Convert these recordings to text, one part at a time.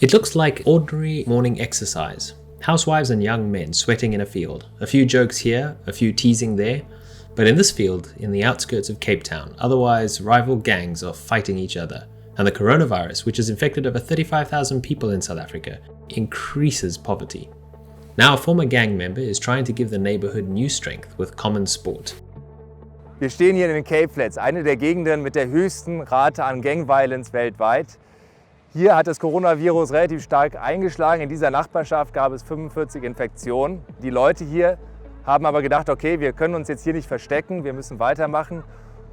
It looks like ordinary morning exercise. Housewives and young men sweating in a field. A few jokes here, a few teasing there. But in this field, in the outskirts of Cape Town, otherwise rival gangs are fighting each other. And the coronavirus, which has infected over 35,000 people in South Africa, increases poverty. Now a former gang member is trying to give the neighborhood new strength with common sport. Wir stehen hier in den Cape Flats, eine der Gegenden mit der höchsten Rate an Gang Violence weltweit. Hier hat das Coronavirus relativ stark eingeschlagen. In dieser Nachbarschaft gab es 45 Infektionen. Die Leute hier haben aber gedacht, okay, wir können uns jetzt hier nicht verstecken, wir müssen weitermachen.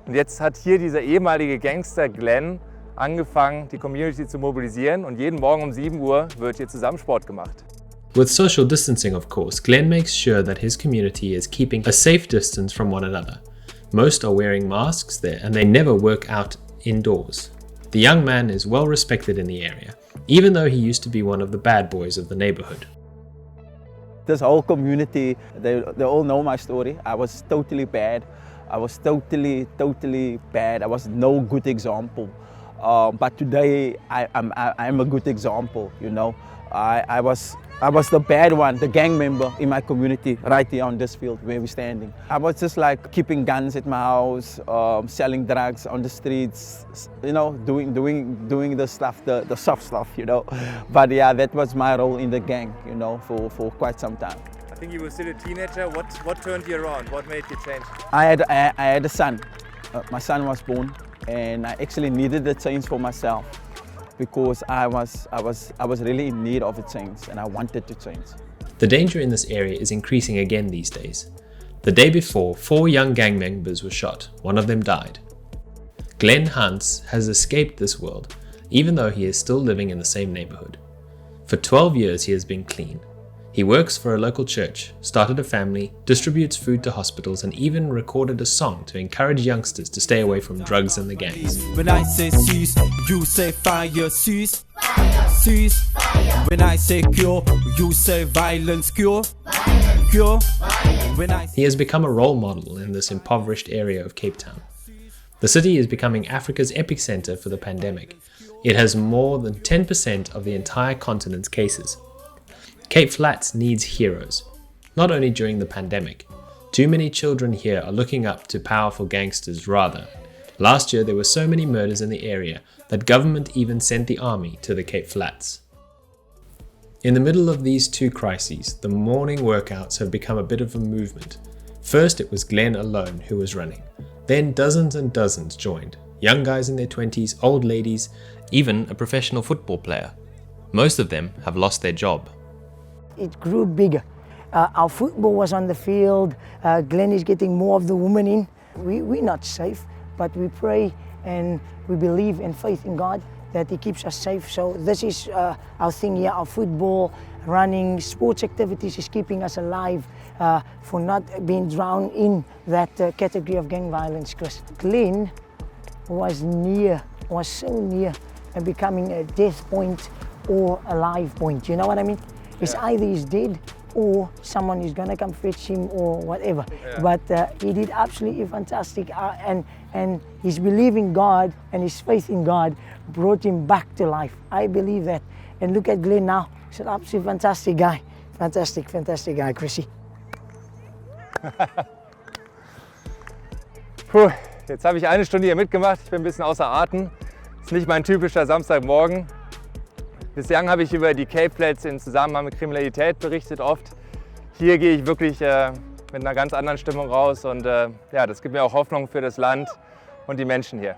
Und jetzt hat hier dieser ehemalige Gangster Glenn angefangen, die Community zu mobilisieren. Und jeden Morgen um 7 Uhr wird hier zusammen Sport gemacht. With social distancing, of course, Glenn makes sure that his community is keeping a safe distance from one another. Most are wearing masks there and they never work out indoors. The young man is well respected in the area, even though he used to be one of the bad boys of the neighborhood. This whole community, they all know my story. I was totally bad. I was totally bad. I was no good example. But today I'm a good example, you know. I was the bad one, the gang member in my community, right here on this field where we're standing. I was just like keeping guns at my house, selling drugs on the streets, you know, doing the stuff, the soft stuff, you know. But yeah, that was my role in the gang, you know, for quite some time. I think you were still a teenager. What turned you around? What made you change? I had a son. My son was born, and I actually needed a change for myself, because I was really in need of a change and I wanted to change. The danger in this area is increasing again these days. The day before, 4 young gang members were shot. One of them died. Glenn Hans has escaped this world, even though he is still living in the same neighborhood. For 12 years he has been clean. He works for a local church, started a family, distributes food to hospitals, and even recorded a song to encourage youngsters to stay away from drugs and the gangs. When I say cease, you say fire, cease, cease. When I say cure, you say violence, cure, cure. He has become a role model in this impoverished area of Cape Town. The city is becoming Africa's epicenter for the pandemic. It has more than 10% of the entire continent's cases. Cape Flats needs heroes, not only during the pandemic. Too many children here are looking up to powerful gangsters rather. Last year there were so many murders in the area that government even sent the army to the Cape Flats. In the middle of these two crises, the morning workouts have become a bit of a movement. First it was Glenn alone who was running. Then dozens and dozens joined. Young guys in their 20s, old ladies, even a professional football player. Most of them have lost their job. It grew bigger. Our football was on the field. Glenn is getting more of the women in. We're not safe, but we pray and we believe in faith in God that He keeps us safe. So this is our thing here, our football, running, sports activities is keeping us alive for not being drowned in that category of gang violence. Because Glenn was so near and becoming a death point or a life point, you know what I mean? It's either he's dead or someone is going to come fetch him or whatever. Yeah. But he did absolutely fantastic and his belief in God and his faith in God brought him back to life. I believe that. And look at Glenn now. He's an absolutely fantastic guy. Fantastic guy, Chrissy. Puh, jetzt habe ich eine Stunde hier mitgemacht. Ich bin ein bisschen außer Atem. Ist nicht mein typischer Samstagmorgen. Bislang habe ich über die Cape Flats in Zusammenhang mit Kriminalität berichtet oft. Hier gehe ich wirklich mit einer ganz anderen Stimmung raus und ja, das gibt mir auch Hoffnung für das Land und die Menschen hier.